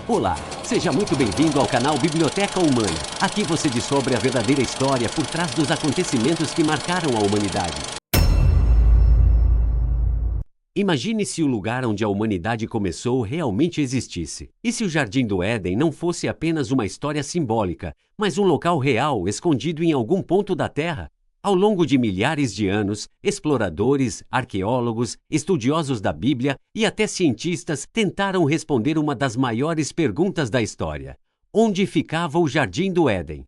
Olá, seja muito bem-vindo ao canal Biblioteca Humana. Aqui você descobre a verdadeira história por trás dos acontecimentos que marcaram a humanidade. Imagine se o lugar onde a humanidade começou realmente existisse. E se o Jardim do Éden não fosse apenas uma história simbólica, mas um local real escondido em algum ponto da Terra? Ao longo de milhares de anos, exploradores, arqueólogos, estudiosos da Bíblia e até cientistas tentaram responder uma das maiores perguntas da história: onde ficava o Jardim do Éden?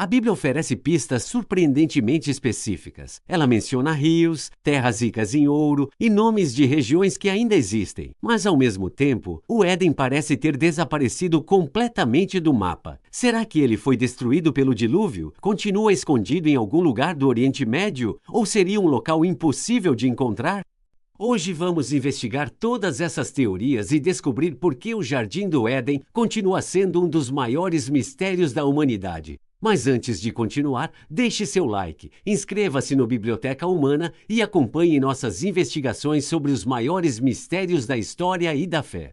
A Bíblia oferece pistas surpreendentemente específicas. Ela menciona rios, terras ricas em ouro e nomes de regiões que ainda existem. Mas, ao mesmo tempo, o Éden parece ter desaparecido completamente do mapa. Será que ele foi destruído pelo dilúvio? Continua escondido em algum lugar do Oriente Médio? Ou seria um local impossível de encontrar? Hoje vamos investigar todas essas teorias e descobrir por que o Jardim do Éden continua sendo um dos maiores mistérios da humanidade. Mas antes de continuar, deixe seu like, inscreva-se no Biblioteca Humana e acompanhe nossas investigações sobre os maiores mistérios da história e da fé.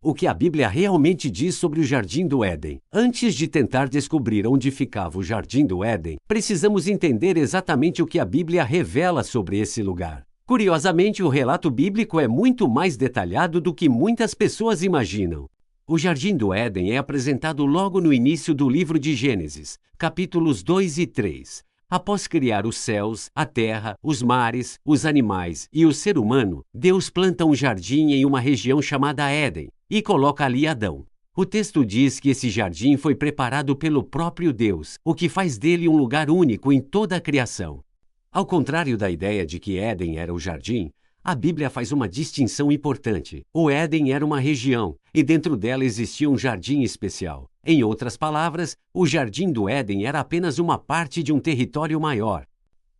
O que a Bíblia realmente diz sobre o Jardim do Éden? Antes de tentar descobrir onde ficava o Jardim do Éden, precisamos entender exatamente o que a Bíblia revela sobre esse lugar. Curiosamente, o relato bíblico é muito mais detalhado do que muitas pessoas imaginam. O Jardim do Éden é apresentado logo no início do livro de Gênesis, capítulos 2 e 3. Após criar os céus, a terra, os mares, os animais e o ser humano, Deus planta um jardim em uma região chamada Éden e coloca ali Adão. O texto diz que esse jardim foi preparado pelo próprio Deus, o que faz dele um lugar único em toda a criação. Ao contrário da ideia de que Éden era o jardim, a Bíblia faz uma distinção importante. O Éden era uma região, e dentro dela existia um jardim especial. Em outras palavras, o Jardim do Éden era apenas uma parte de um território maior.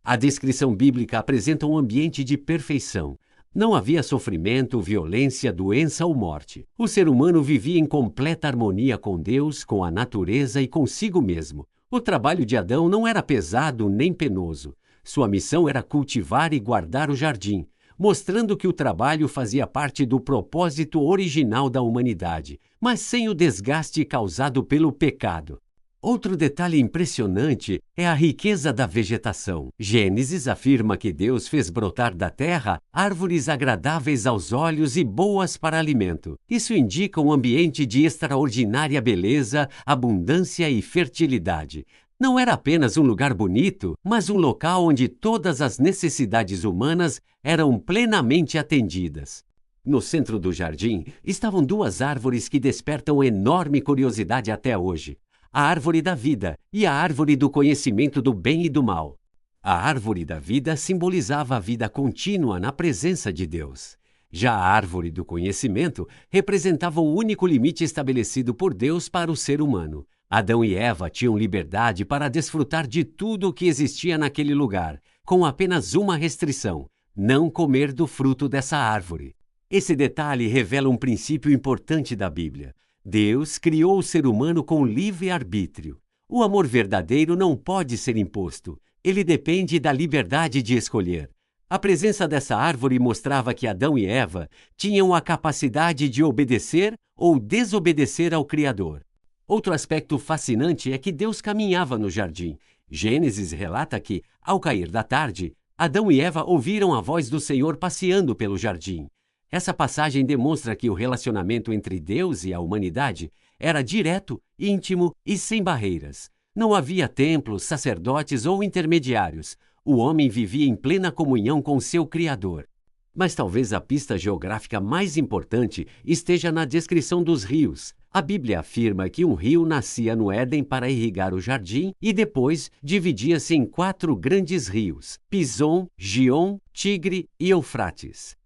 A descrição bíblica apresenta um ambiente de perfeição. Não havia sofrimento, violência, doença ou morte. O ser humano vivia em completa harmonia com Deus, com a natureza e consigo mesmo. O trabalho de Adão não era pesado nem penoso. Sua missão era cultivar e guardar o jardim, mostrando que o trabalho fazia parte do propósito original da humanidade, mas sem o desgaste causado pelo pecado. Outro detalhe impressionante é a riqueza da vegetação. Gênesis afirma que Deus fez brotar da terra árvores agradáveis aos olhos e boas para alimento. Isso indica um ambiente de extraordinária beleza, abundância e fertilidade. Não era apenas um lugar bonito, mas um local onde todas as necessidades humanas eram plenamente atendidas. No centro do jardim estavam duas árvores que despertam enorme curiosidade até hoje: a árvore da vida e a árvore do conhecimento do bem e do mal. A árvore da vida simbolizava a vida contínua na presença de Deus. Já a árvore do conhecimento representava o único limite estabelecido por Deus para o ser humano. Adão e Eva tinham liberdade para desfrutar de tudo o que existia naquele lugar, com apenas uma restrição: não comer do fruto dessa árvore. Esse detalhe revela um princípio importante da Bíblia. Deus criou o ser humano com livre-arbítrio. O amor verdadeiro não pode ser imposto. Ele depende da liberdade de escolher. A presença dessa árvore mostrava que Adão e Eva tinham a capacidade de obedecer ou desobedecer ao Criador. Outro aspecto fascinante é que Deus caminhava no jardim. Gênesis relata que, ao cair da tarde, Adão e Eva ouviram a voz do Senhor passeando pelo jardim. Essa passagem demonstra que o relacionamento entre Deus e a humanidade era direto, íntimo e sem barreiras. Não havia templos, sacerdotes ou intermediários. O homem vivia em plena comunhão com seu Criador. Mas talvez a pista geográfica mais importante esteja na descrição dos rios. A Bíblia afirma que um rio nascia no Éden para irrigar o jardim e depois dividia-se em 4 grandes rios: Pison, Gion, Tigre e Eufrates.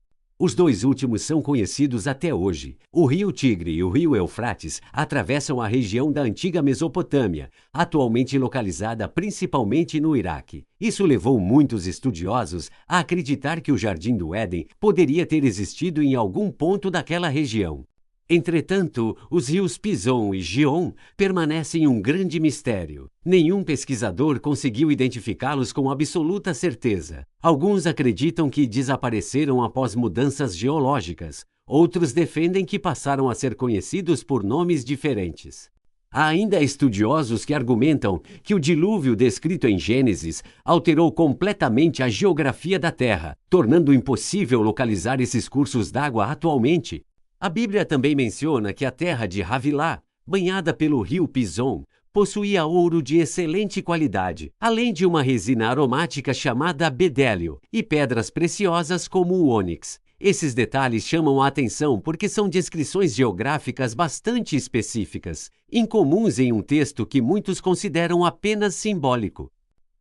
Os dois últimos são conhecidos até hoje. O rio Tigre e o rio Eufrates atravessam a região da antiga Mesopotâmia, atualmente localizada principalmente no Iraque. Isso levou muitos estudiosos a acreditar que o Jardim do Éden poderia ter existido em algum ponto daquela região. Entretanto, os rios Pison e Gion permanecem um grande mistério. Nenhum pesquisador conseguiu identificá-los com absoluta certeza. Alguns acreditam que desapareceram após mudanças geológicas. Outros defendem que passaram a ser conhecidos por nomes diferentes. Há ainda estudiosos que argumentam que o dilúvio descrito em Gênesis alterou completamente a geografia da Terra, tornando impossível localizar esses cursos d'água atualmente. A Bíblia também menciona que a terra de Havilá, banhada pelo rio Pison, possuía ouro de excelente qualidade, além de uma resina aromática chamada bedélio e pedras preciosas como o ônix. Esses detalhes chamam a atenção porque são descrições geográficas bastante específicas, incomuns em um texto que muitos consideram apenas simbólico.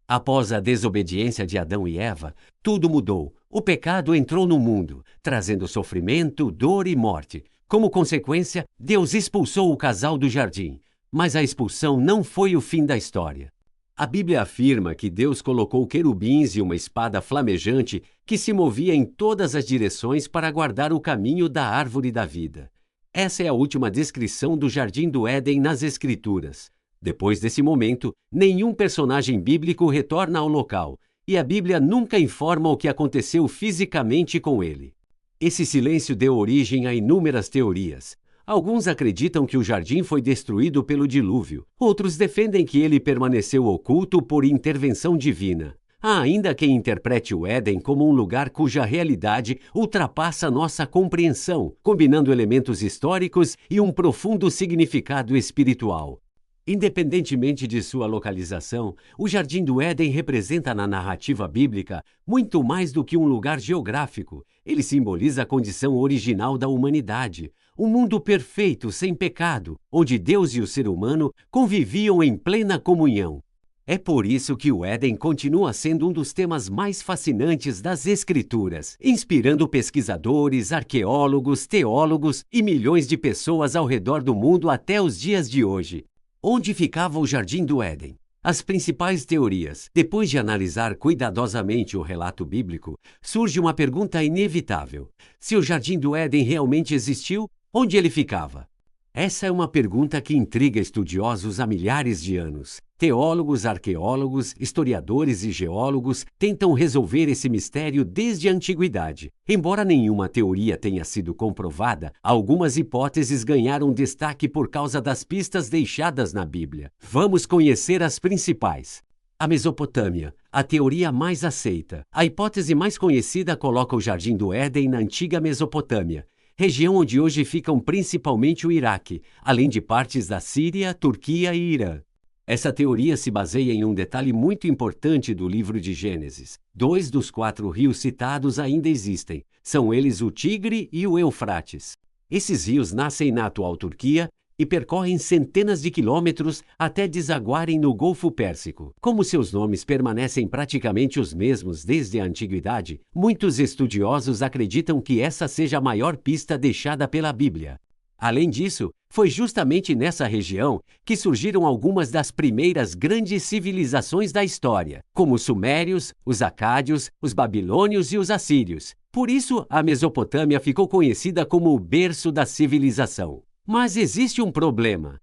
Após a desobediência de Adão e Eva, tudo mudou. O pecado entrou no mundo, trazendo sofrimento, dor e morte. Como consequência, Deus expulsou o casal do jardim. Mas a expulsão não foi o fim da história. A Bíblia afirma que Deus colocou querubins e uma espada flamejante que se movia em todas as direções para guardar o caminho da árvore da vida. Essa é a última descrição do Jardim do Éden nas Escrituras. Depois desse momento, nenhum personagem bíblico retorna ao local, e a Bíblia nunca informa o que aconteceu fisicamente com ele. Esse silêncio deu origem a inúmeras teorias. Alguns acreditam que o jardim foi destruído pelo dilúvio. Outros defendem que ele permaneceu oculto por intervenção divina. Há ainda quem interprete o Éden como um lugar cuja realidade ultrapassa nossa compreensão, combinando elementos históricos e um profundo significado espiritual. Independentemente de sua localização, o Jardim do Éden representa na narrativa bíblica muito mais do que um lugar geográfico. Ele simboliza a condição original da humanidade, um mundo perfeito, sem pecado, onde Deus e o ser humano conviviam em plena comunhão. É por isso que o Éden continua sendo um dos temas mais fascinantes das Escrituras, inspirando pesquisadores, arqueólogos, teólogos e milhões de pessoas ao redor do mundo até os dias de hoje. Onde ficava o Jardim do Éden? As principais teorias. Depois de analisar cuidadosamente o relato bíblico, surge uma pergunta inevitável. Se o Jardim do Éden realmente existiu, onde ele ficava? Essa é uma pergunta que intriga estudiosos há milhares de anos. Teólogos, arqueólogos, historiadores e geólogos tentam resolver esse mistério desde a antiguidade. Embora nenhuma teoria tenha sido comprovada, algumas hipóteses ganharam destaque por causa das pistas deixadas na Bíblia. Vamos conhecer as principais. A Mesopotâmia, a teoria mais aceita. A hipótese mais conhecida coloca o Jardim do Éden na antiga Mesopotâmia, região onde hoje ficam principalmente o Iraque, além de partes da Síria, Turquia e Irã. Essa teoria se baseia em um detalhe muito importante do livro de Gênesis. 2 dos 4 rios citados ainda existem. São eles o Tigre e o Eufrates. Esses rios nascem na atual Turquia e percorrem centenas de quilômetros até desaguarem no Golfo Pérsico. Como seus nomes permanecem praticamente os mesmos desde a antiguidade, muitos estudiosos acreditam que essa seja a maior pista deixada pela Bíblia. Além disso, foi justamente nessa região que surgiram algumas das primeiras grandes civilizações da história, como os sumérios, os acádios, os babilônios e os assírios. Por isso, a Mesopotâmia ficou conhecida como o berço da civilização. Mas existe um problema.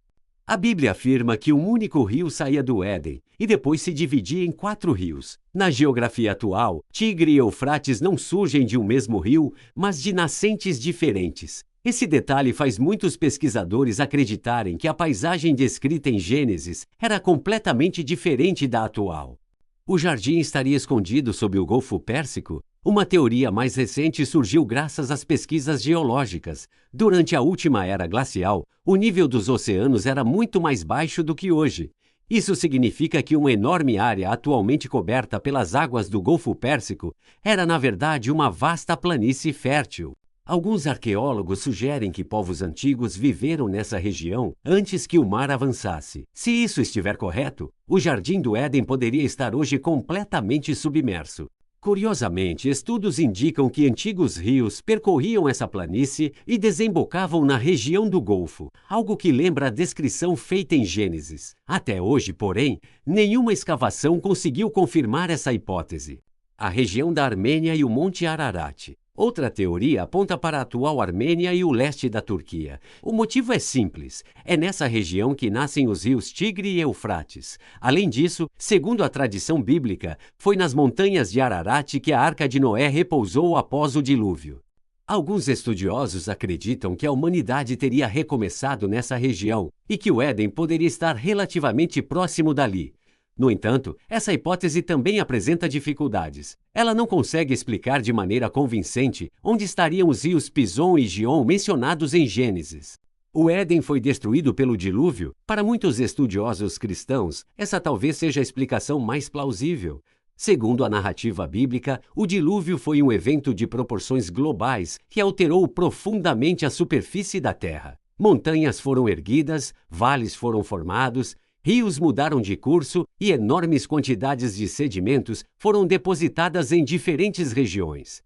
A Bíblia afirma que um único rio saía do Éden e depois se dividia em 4 rios. Na geografia atual, Tigre e Eufrates não surgem de um mesmo rio, mas de nascentes diferentes. Esse detalhe faz muitos pesquisadores acreditarem que a paisagem descrita em Gênesis era completamente diferente da atual. O jardim estaria escondido sob o Golfo Pérsico? Uma teoria mais recente surgiu graças às pesquisas geológicas. Durante a última era glacial, o nível dos oceanos era muito mais baixo do que hoje. Isso significa que uma enorme área atualmente coberta pelas águas do Golfo Pérsico era, na verdade, uma vasta planície fértil. Alguns arqueólogos sugerem que povos antigos viveram nessa região antes que o mar avançasse. Se isso estiver correto, o Jardim do Éden poderia estar hoje completamente submerso. Curiosamente, estudos indicam que antigos rios percorriam essa planície e desembocavam na região do Golfo, algo que lembra a descrição feita em Gênesis. Até hoje, porém, nenhuma escavação conseguiu confirmar essa hipótese. A região da Armênia e o Monte Ararat. Outra teoria aponta para a atual Armênia e o leste da Turquia. O motivo é simples. É nessa região que nascem os rios Tigre e Eufrates. Além disso, segundo a tradição bíblica, foi nas montanhas de Ararat que a Arca de Noé repousou após o dilúvio. Alguns estudiosos acreditam que a humanidade teria recomeçado nessa região e que o Éden poderia estar relativamente próximo dali. No entanto, essa hipótese também apresenta dificuldades. Ela não consegue explicar de maneira convincente onde estariam os rios Pison e Gion mencionados em Gênesis. O Éden foi destruído pelo dilúvio? Para muitos estudiosos cristãos, essa talvez seja a explicação mais plausível. Segundo a narrativa bíblica, o dilúvio foi um evento de proporções globais que alterou profundamente a superfície da Terra. Montanhas foram erguidas, vales foram formados, rios mudaram de curso e enormes quantidades de sedimentos foram depositadas em diferentes regiões.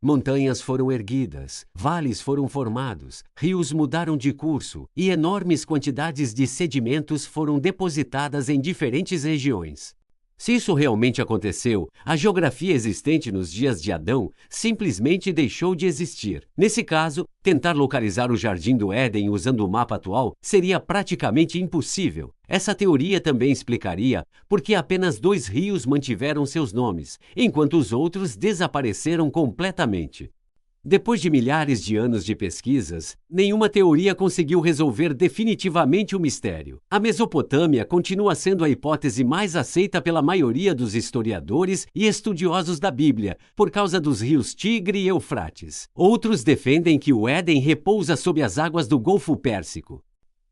Montanhas foram erguidas, vales foram formados, rios mudaram de curso e enormes quantidades de sedimentos foram depositadas em diferentes regiões. Se isso realmente aconteceu, a geografia existente nos dias de Adão simplesmente deixou de existir. Nesse caso, tentar localizar o Jardim do Éden usando o mapa atual seria praticamente impossível. Essa teoria também explicaria por que apenas 2 rios mantiveram seus nomes, enquanto os outros desapareceram completamente. Depois de milhares de anos de pesquisas, nenhuma teoria conseguiu resolver definitivamente o mistério. A Mesopotâmia continua sendo a hipótese mais aceita pela maioria dos historiadores e estudiosos da Bíblia, por causa dos rios Tigre e Eufrates. Outros defendem que o Éden repousa sob as águas do Golfo Pérsico.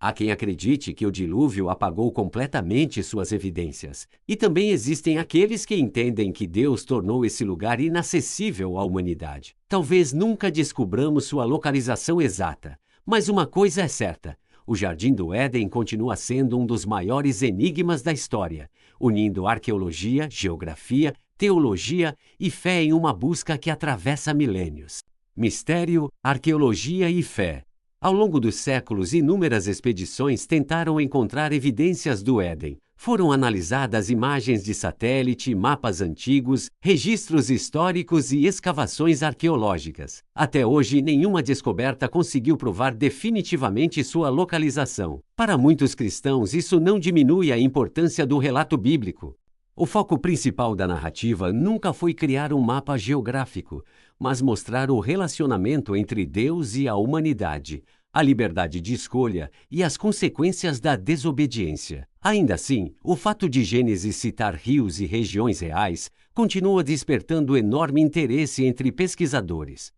Há quem acredite que o dilúvio apagou completamente suas evidências. E também existem aqueles que entendem que Deus tornou esse lugar inacessível à humanidade. Talvez nunca descubramos sua localização exata, mas uma coisa é certa: o Jardim do Éden continua sendo um dos maiores enigmas da história, unindo arqueologia, geografia, teologia e fé em uma busca que atravessa milênios. Mistério, arqueologia e fé. Ao longo dos séculos, inúmeras expedições tentaram encontrar evidências do Éden. Foram analisadas imagens de satélite, mapas antigos, registros históricos e escavações arqueológicas. Até hoje, nenhuma descoberta conseguiu provar definitivamente sua localização. Para muitos cristãos, isso não diminui a importância do relato bíblico. O foco principal da narrativa nunca foi criar um mapa geográfico, mas mostrar o relacionamento entre Deus e a humanidade, a liberdade de escolha e as consequências da desobediência. Ainda assim, o fato de Gênesis citar rios e regiões reais continua despertando enorme interesse entre pesquisadores.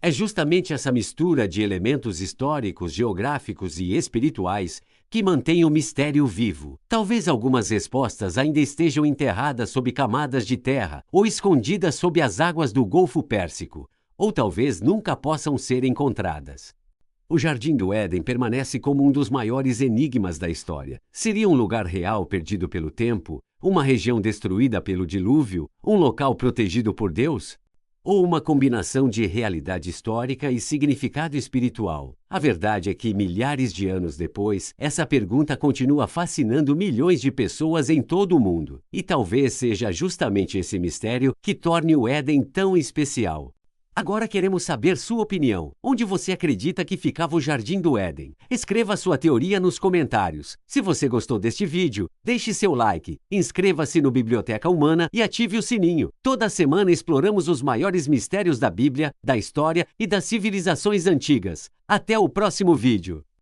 É justamente essa mistura de elementos históricos, geográficos e espirituais que mantém o mistério vivo. Talvez algumas respostas ainda estejam enterradas sob camadas de terra ou escondidas sob as águas do Golfo Pérsico, ou talvez nunca possam ser encontradas. O Jardim do Éden permanece como um dos maiores enigmas da história. Seria um lugar real perdido pelo tempo? Uma região destruída pelo dilúvio? Um local protegido por Deus? Ou uma combinação de realidade histórica e significado espiritual? A verdade é que, milhares de anos depois, essa pergunta continua fascinando milhões de pessoas em todo o mundo. E talvez seja justamente esse mistério que torne o Éden tão especial. Agora queremos saber sua opinião. Onde você acredita que ficava o Jardim do Éden? Escreva sua teoria nos comentários. Se você gostou deste vídeo, deixe seu like, inscreva-se no Biblioteca Humana e ative o sininho. Toda semana exploramos os maiores mistérios da Bíblia, da história e das civilizações antigas. Até o próximo vídeo!